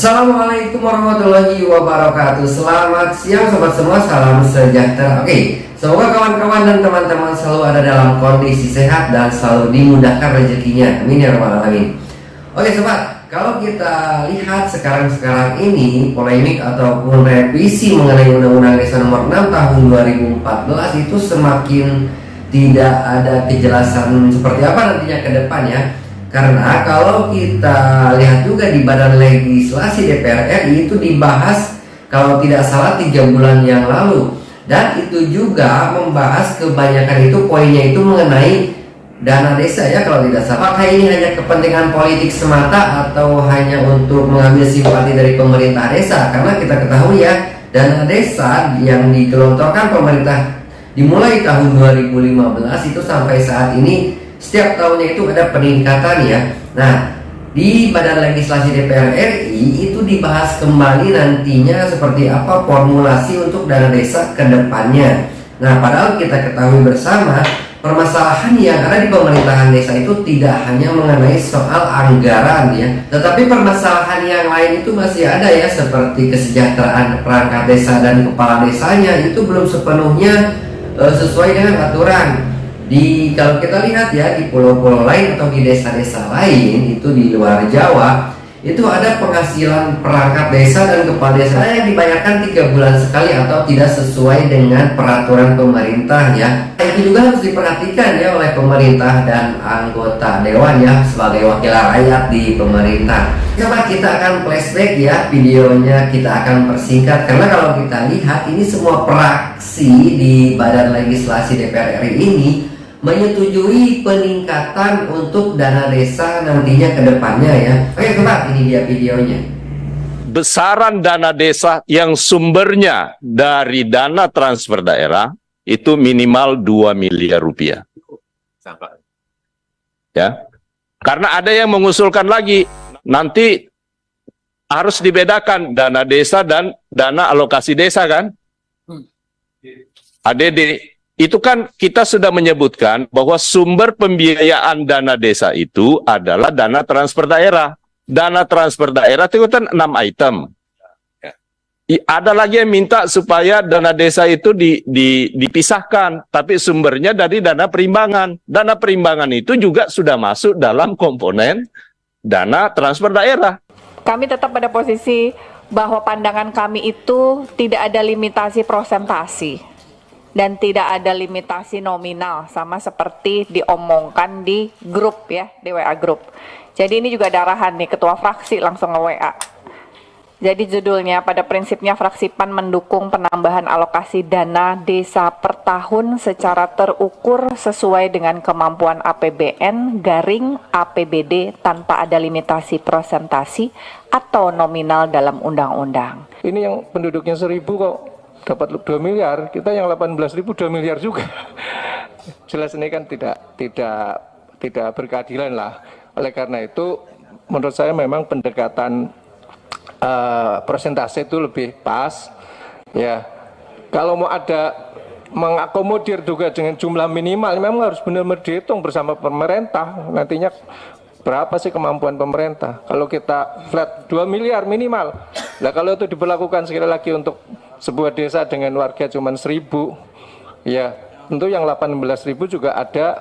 Assalamualaikum warahmatullahi wabarakatuh. Selamat siang sobat semua, salam sejahtera. Oke, semoga kawan-kawan dan teman-teman selalu ada dalam kondisi sehat dan selalu dimudahkan rezekinya. Amin ya rabbal alamin. Oke sobat, kalau kita lihat sekarang ini polemik ataupun revisi mengenai Undang-Undang Desa Nomor 6 Tahun 2014 itu semakin tidak ada kejelasan seperti apa nantinya ke depan ya. Karena kalau kita lihat juga di Badan Legislasi DPR RI itu dibahas kalau tidak salah 3 bulan yang lalu. Dan itu juga membahas kebanyakan itu poinnya itu mengenai dana desa ya kalau tidak salah. Apakah ini hanya kepentingan politik semata atau hanya untuk mengambil simpati dari pemerintah desa? Karena kita ketahui ya, dana desa yang digelontorkan pemerintah dimulai tahun 2015 itu sampai saat ini setiap tahunnya itu ada peningkatan ya. Nah, di Badan Legislasi DPR RI itu dibahas kembali nantinya seperti apa formulasi untuk dana desa ke depannya. Nah, padahal kita ketahui bersama permasalahan yang ada di pemerintahan desa itu tidak hanya mengenai soal anggaran ya, tetapi permasalahan yang lain itu masih ada ya, seperti kesejahteraan perangkat desa dan kepala desanya itu belum sepenuhnya sesuai dengan aturan. Kalau kita lihat ya di pulau-pulau lain atau di desa-desa lain itu di luar Jawa itu ada penghasilan perangkat desa dan kepala desa yang dibayarkan 3 bulan sekali atau tidak sesuai dengan peraturan pemerintah ya. Itu juga harus diperhatikan ya oleh pemerintah dan anggota dewan ya sebagai wakil rakyat di pemerintah. Coba kita akan flashback ya videonya, kita akan persingkat karena kalau kita lihat ini semua praksi di Badan Legislasi DPR RI ini menyetujui peningkatan untuk dana desa nantinya ke depannya ya. Oke sobat, ini dia videonya. Besaran dana desa yang sumbernya dari dana transfer daerah itu minimal 2 miliar rupiah. Ya. Karena ada yang mengusulkan lagi, nanti harus dibedakan dana desa dan dana alokasi desa kan? ADD. Itu kan kita sudah menyebutkan bahwa sumber pembiayaan dana desa itu adalah dana transfer daerah. Dana transfer daerah itu kan 6 item. Ada lagi yang minta supaya dana desa itu dipisahkan, tapi sumbernya dari dana perimbangan. Dana perimbangan itu juga sudah masuk dalam komponen dana transfer daerah. Kami tetap pada posisi bahwa pandangan kami itu tidak ada limitasi prosentasi. Dan tidak ada limitasi nominal, sama seperti diomongkan di grup ya, di WA grup. Jadi ini juga ada arahan nih, ketua fraksi langsung nge-WA. Jadi judulnya, pada prinsipnya fraksi PAN mendukung penambahan alokasi dana desa per tahun secara terukur sesuai dengan kemampuan APBN garing APBD tanpa ada limitasi prosentasi atau nominal dalam undang-undang. Ini yang penduduknya 1000 kok dapat 2 miliar, kita yang 18.000 2 miliar juga. Jelas ini kan tidak berkeadilan lah. Oleh karena itu menurut saya memang pendekatan persentase itu lebih pas ya. Kalau mau ada mengakomodir juga dengan jumlah minimal, memang harus benar-benar dihitung bersama pemerintah nantinya berapa sih kemampuan pemerintah. Kalau kita flat 2 miliar minimal, nah kalau itu diberlakukan sekali lagi untuk sebuah desa dengan warga cuma 1000, ya tentu yang 18.000 juga ada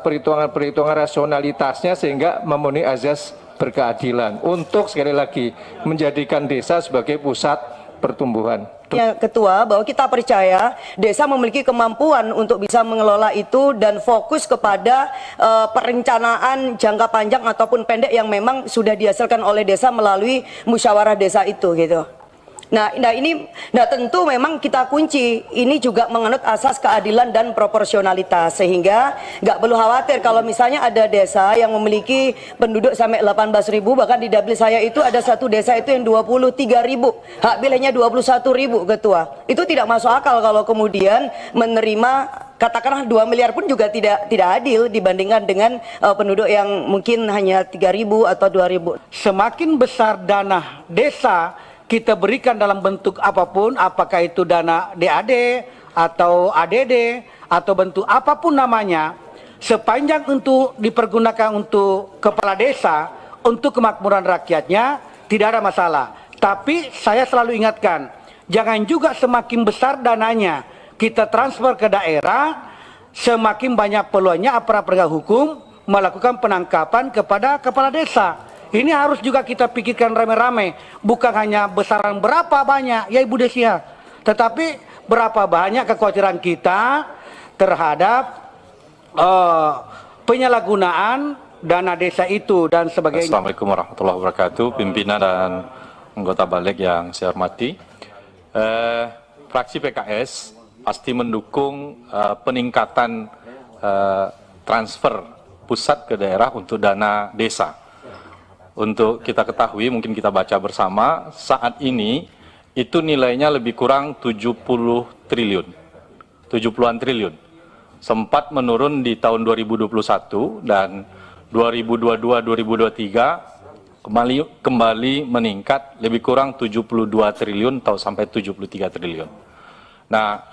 perhitungan rasionalitasnya sehingga memenuhi azas berkeadilan untuk sekali lagi menjadikan desa sebagai pusat pertumbuhan. Ketua, bahwa kita percaya desa memiliki kemampuan untuk bisa mengelola itu dan fokus kepada perencanaan jangka panjang ataupun pendek yang memang sudah dihasilkan oleh desa melalui musyawarah desa itu gitu. Nah tentu memang kita kunci ini juga menganut asas keadilan dan proporsionalitas, sehingga nggak perlu khawatir kalau misalnya ada desa yang memiliki penduduk sampai 18.000, bahkan di dapil saya itu ada satu desa itu yang 23.000, hak pilihnya 21.000 ketua. Itu tidak masuk akal kalau kemudian menerima katakanlah 2 miliar pun juga tidak adil dibandingkan dengan penduduk yang mungkin hanya 3.000 atau 2.000. Semakin besar dana desa kita berikan dalam bentuk apapun, apakah itu dana DAD atau ADD atau bentuk apapun namanya, sepanjang untuk dipergunakan untuk kepala desa, untuk kemakmuran rakyatnya, tidak ada masalah. Tapi saya selalu ingatkan, jangan juga semakin besar dananya kita transfer ke daerah, semakin banyak peluangnya aparat penegak hukum melakukan penangkapan kepada kepala desa. Ini harus juga kita pikirkan rame-rame, bukan hanya besaran berapa banyak, ya Ibu Desia, tetapi berapa banyak kekhawatiran kita terhadap penyalahgunaan dana desa itu dan sebagainya. Assalamualaikum warahmatullahi wabarakatuh, pimpinan dan anggota balik yang saya hormati. Fraksi PKS pasti mendukung peningkatan transfer pusat ke daerah untuk dana desa. Untuk kita ketahui, mungkin kita baca bersama, saat ini itu nilainya lebih kurang 70 triliun, 70-an triliun. Sempat menurun di tahun 2021 dan 2022-2023 kembali meningkat lebih kurang 72 triliun atau sampai 73 triliun. Nah,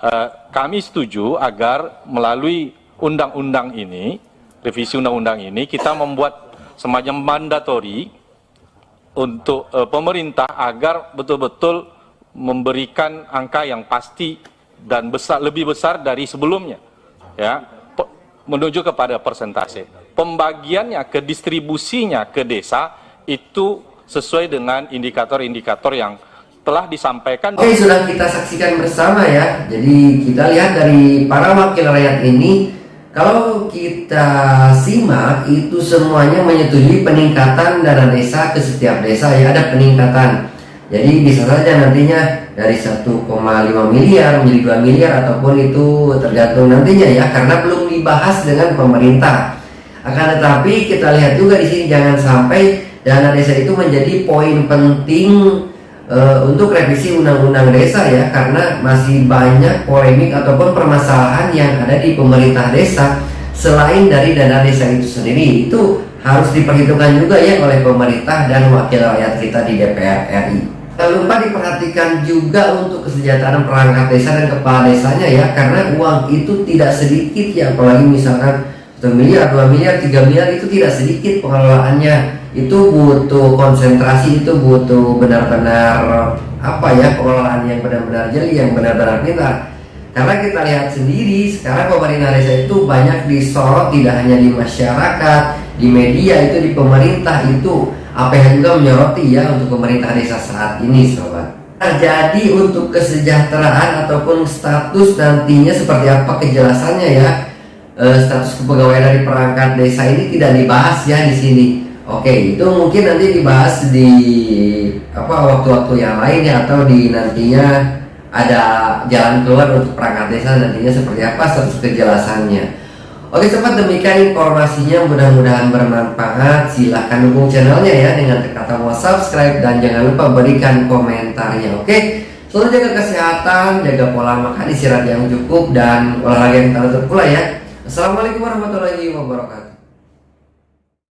kami setuju agar melalui undang-undang ini, revisi undang-undang ini, kita membuat semacam mandatori untuk pemerintah agar betul-betul memberikan angka yang pasti dan lebih besar dari sebelumnya, ya, menuju kepada persentase. Pembagiannya ke distribusinya ke desa itu sesuai dengan indikator-indikator yang telah disampaikan. Oke, sudah kita saksikan bersama ya. Jadi kita lihat dari para wakil rakyat ini, kalau kita simak itu semuanya menyetujui peningkatan dana desa ke setiap desa, ya ada peningkatan. Jadi bisa saja nantinya dari 1,5 miliar menjadi 2 miliar ataupun itu tergantung nantinya ya, karena belum dibahas dengan pemerintah. Akan tetapi kita lihat juga di sini jangan sampai dana desa itu menjadi poin penting untuk revisi undang-undang desa ya, karena masih banyak polemik ataupun permasalahan yang ada di pemerintah desa selain dari dana desa itu sendiri. Itu harus diperhitungkan juga ya oleh pemerintah dan wakil rakyat kita di DPR RI. Tak lupa diperhatikan juga untuk kesejahteraan perangkat desa dan kepala desanya ya, karena uang itu tidak sedikit ya, apalagi misalkan 1 miliar, 2 miliar, 3 miliar itu tidak sedikit pengelolaannya. Itu butuh konsentrasi, itu butuh benar-benar pengelolaan yang benar-benar jeli, yang benar-benar pintar. Karena kita lihat sendiri sekarang pemerintah desa itu banyak disorot, tidak hanya di masyarakat, di media, itu di pemerintah, itu APH juga menyoroti ya untuk pemerintah desa saat ini, sobat. Nah, jadi untuk kesejahteraan ataupun status nantinya seperti apa kejelasannya ya, status kepegawaian dari perangkat desa ini tidak dibahas ya di sini. Oke, itu mungkin nanti dibahas di waktu-waktu yang lain ya, atau di nantinya ada jalan keluar untuk perangkat desa nantinya seperti apa status kejelasannya. Oke sobat, demikian informasinya, mudah-mudahan bermanfaat. Silahkan dukung channelnya ya dengan tekan tombol subscribe dan jangan lupa berikan komentarnya. Oke, selalu jaga kesehatan, jaga pola makan, istirahat yang cukup, dan olahraga yang teratur pula ya. Assalamualaikum warahmatullahi wabarakatuh.